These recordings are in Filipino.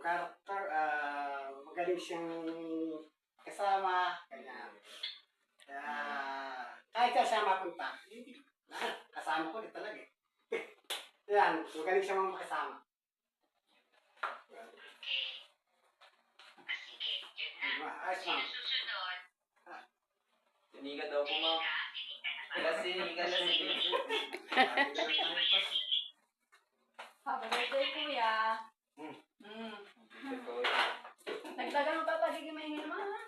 character, magaling siyang kasama, ganyan. Kaya, kahit saan siya mapunta, kasama ko din talaga eh. Yan, magaling siyang makasama. Ayos ma'am. Sinika daw po, ma'am. Sinika na Happy birthday, kuya. Nagdagan mo pa pagiging maingay naman, ha?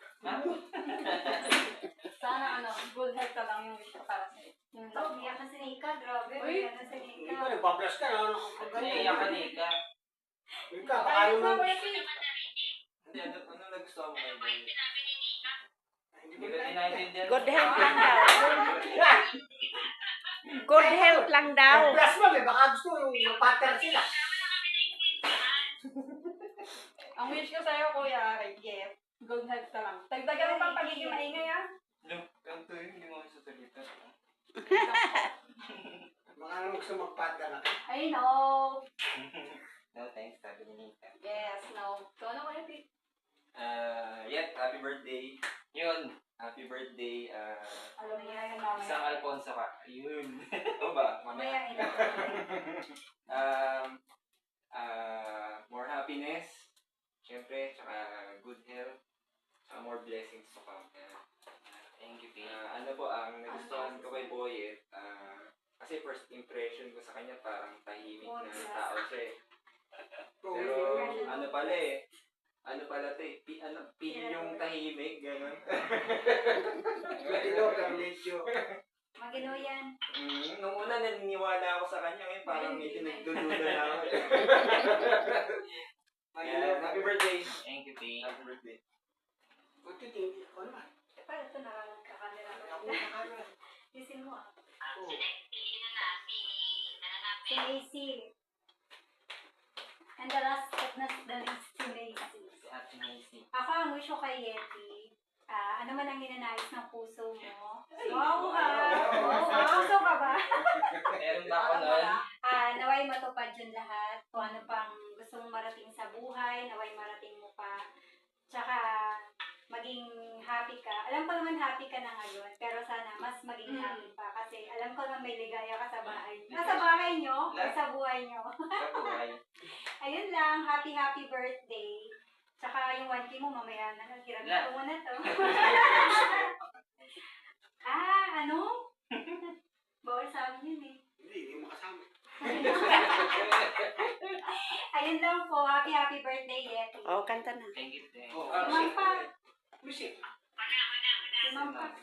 Sana, good health ka lang yung wish ko para sa'yo. Yung love. Iyak ka si Nika, grabe. Uy. Iyak ka si Hindi Nika. ko, nagpa-plus ka, no? Iyak ka, Nika. Ika, baka naman. Hindi, ano nagustuhan mo ngayon? Hindi ko tinaintindihan. Good health lang daw. Good health lang daw. Plus ma'am, eh, baka gusto yung mag-pattern sila. Ang wish ko sa'yo, kuya, kay Jeff, good health ka lang. Dagdagan mo pang pagiging maingay, ha? Ang tuyo, hindi mo ako sasalita. Baka naman gusto mag-pattern natin. I know. No, thanks, sabi ni Nika. Yes, no. So, ano kuya, Pete? Happy birthday. Yun, happy birthday. Alam mo na yung mamaya. Isang Alfonso ka. Yun. O ba? Mamaya, inak. More happiness. Siyempre, tsaka good health. Tsaka more blessings to come. Thank you, Pete. Ano po, ang nagustuhan ko kay Boyet, kasi first impression ko sa kanya parang tahimik na tao siya eh. Pero ano pala eh, ano pala ito eh, Pete yung tahimik, gano'n. Medyo, pero medyo. Magino yan. Nung una naniniwala ako sa kanya, ngayon parang medyo nagdududa na ako. Happy birthday! Thank you, Pete. Happy birthday. Buti din, ako naman. Para ito nakakakamera Ako ko. nakakala. Isin mo ah. Oo. Si Macy. And the last but not the least, si Macy. Si Ate Macy. Ako ang wish ko kay Yeti. Ano man ang ninanais ng puso mo? Wow ka! Puso ka ba? Meron ba ako nun? Naway matupad yun lahat. Kung ano pang gusto mong marating sa buhay, naway marating mo pa. Tsaka, maging happy ka. Alam ko naman happy ka na ngayon, pero sana mas maging happy pa. Kasi alam ko naman may ligaya ka sa bahay. Nasa bahay nyo, o sa buhay nyo. Sa buhay. Ayun lang, happy birthday. Tsaka yung 1K mo mamaya na, hirap na ko muna to. Ano? Bawal sa amin yun eh. Hindi mo kasama. Ayun lang po, happy birthday, Yeti. Oh, kanta na. Thank you, thank Oh, you. Imam pa. Music. Imam pa.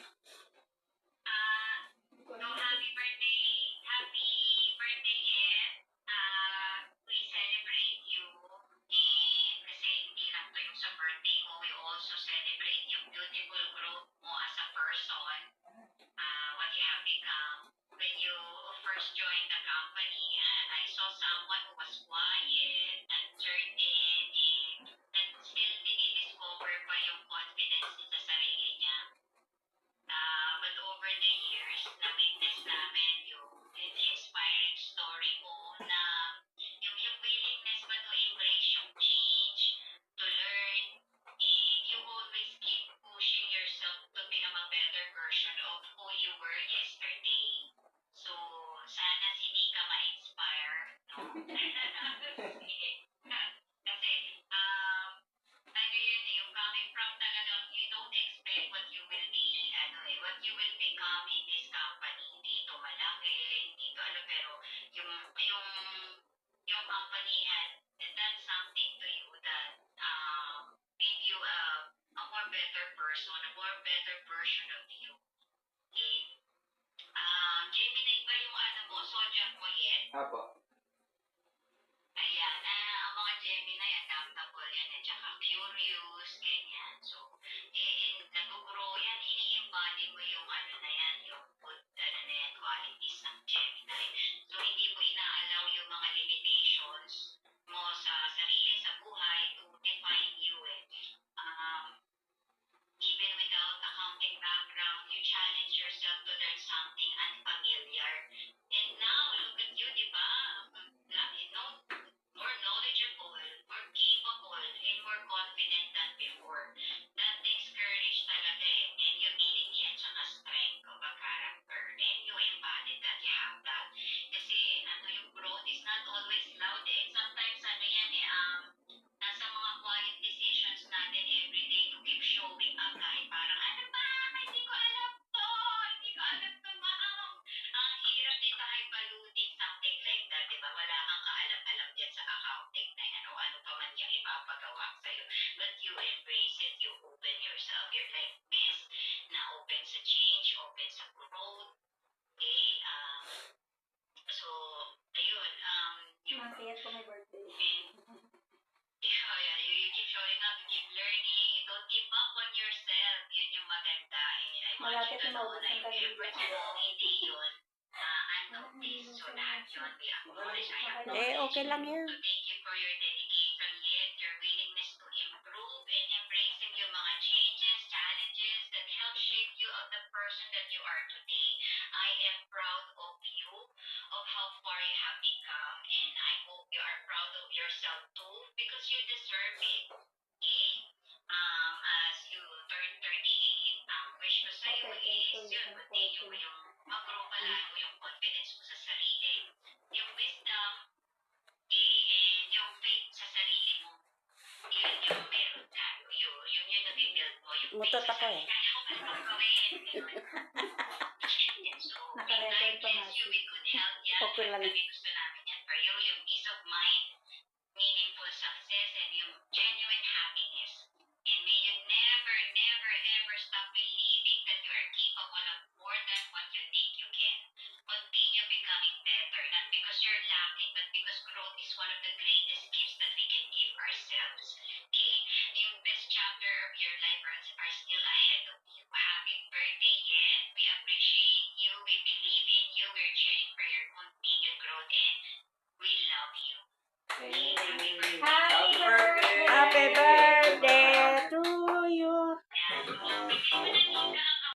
Apo. natin maubos ng kandila. Okay lang yan. Mutot ako eh. Naka-record pa natin. Okay lang. Continue becoming better, not because you're lacking, but because growth is one of the greatest